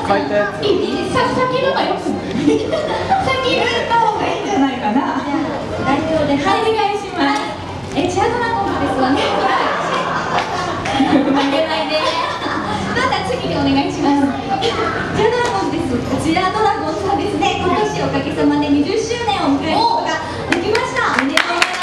書いたやつ。いいです。先言えばよくない。先言った方がいいんじゃないかな。代表で、はい、お願いします。チアドラゴンズですわね。負けないで。また次にお願いします。チアドラゴンズです。チアドラゴンズはですね、今年おかげさまで20周年を迎えることができました。おめでとうござい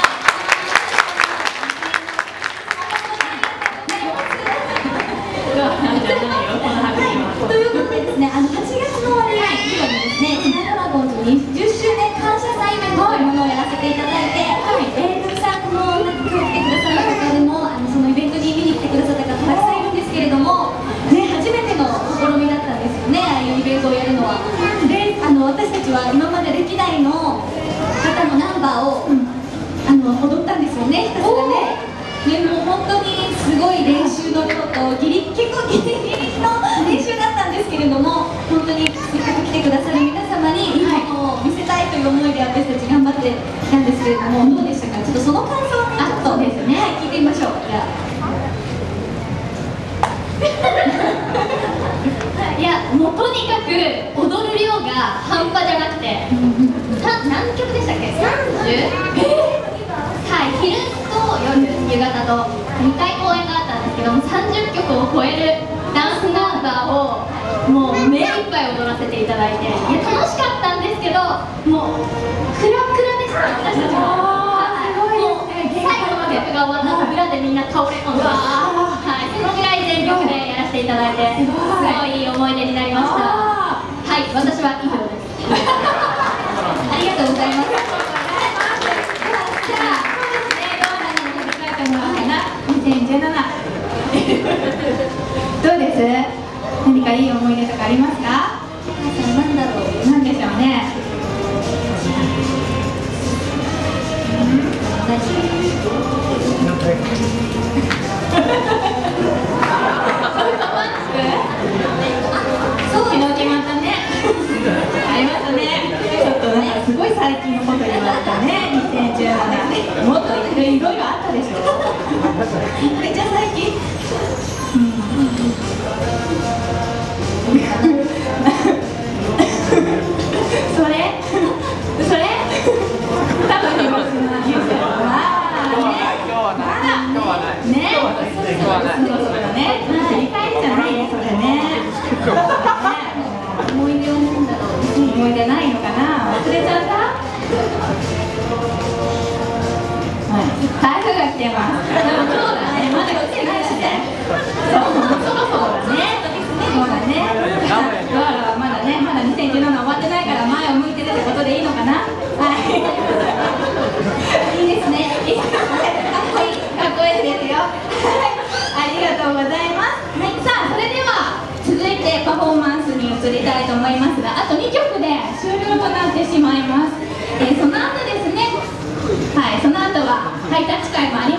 ます。ということでですね、8月の終わりにはですね、チアドラゴンズ20周年感謝祭イベントというものをやらせていただいて、たくさんこの今日来てくださる方でもそのイベントに見に来てくださった方たくさんいるんですけれども、ね、初めての試みだったんですよね、ああいうイベントをやるのは。で、私たちは今まで歴代の方のナンバーを、踊ったんですよね、ひたすらね。でも本当にすごい練習の量と結構ギリギリの練習だったんですけれども、本当にせっかく来てくださる皆様にいいものを見せたいという思いで私たち頑張ってきたんですけれども、どうでしたか？ちょっとその感想をね、ちょっとですね、聞いてみましょう。じゃあいや、もうとにかく踊る量が半端じゃなくて、何曲でしたっけ？30？はい、昼と夜、夕方と2回公演があったんですけども、30曲を超えるダンスナンバーをもう目いっぱい踊らせていただいて、いや楽しかったんですけど、もうクラクラでした、私たちも。もう最後の曲が終わったら裏でみんな倒れ込んで、はい、そのぐらい全力でやらせていただいて、すごいいい思い出になりました。はい、私は以上です。ありがとうございます。2017どうです？何かいい思い出とかありますか？何だろう、何でしょうね。そう、昨日決まったね。ありましたね。ちょっとなんかすごい最近のこと言われたね。2017もっといろいろあったでしょ。めっちゃ最近。それ多分言いますね。振り返りじゃないね、それね。思い出は何だろう。思い出ないのかな。忘れちゃった。台風が来てます。そうだね、まだ来てないしね。そろそろだね。そうだね。ドアラはまだね、まだ2017終わってないから前を向いてるってことでいいのかな。はい。いいですね。かっこいい、かっこいいですよ。ありがとうございます。はい、さあ、それでは続いてパフォーマンスに移りたいと思いますが、あと2曲で終了となってしまいます。その後ですね。はい、その後はハイタッチ会もあり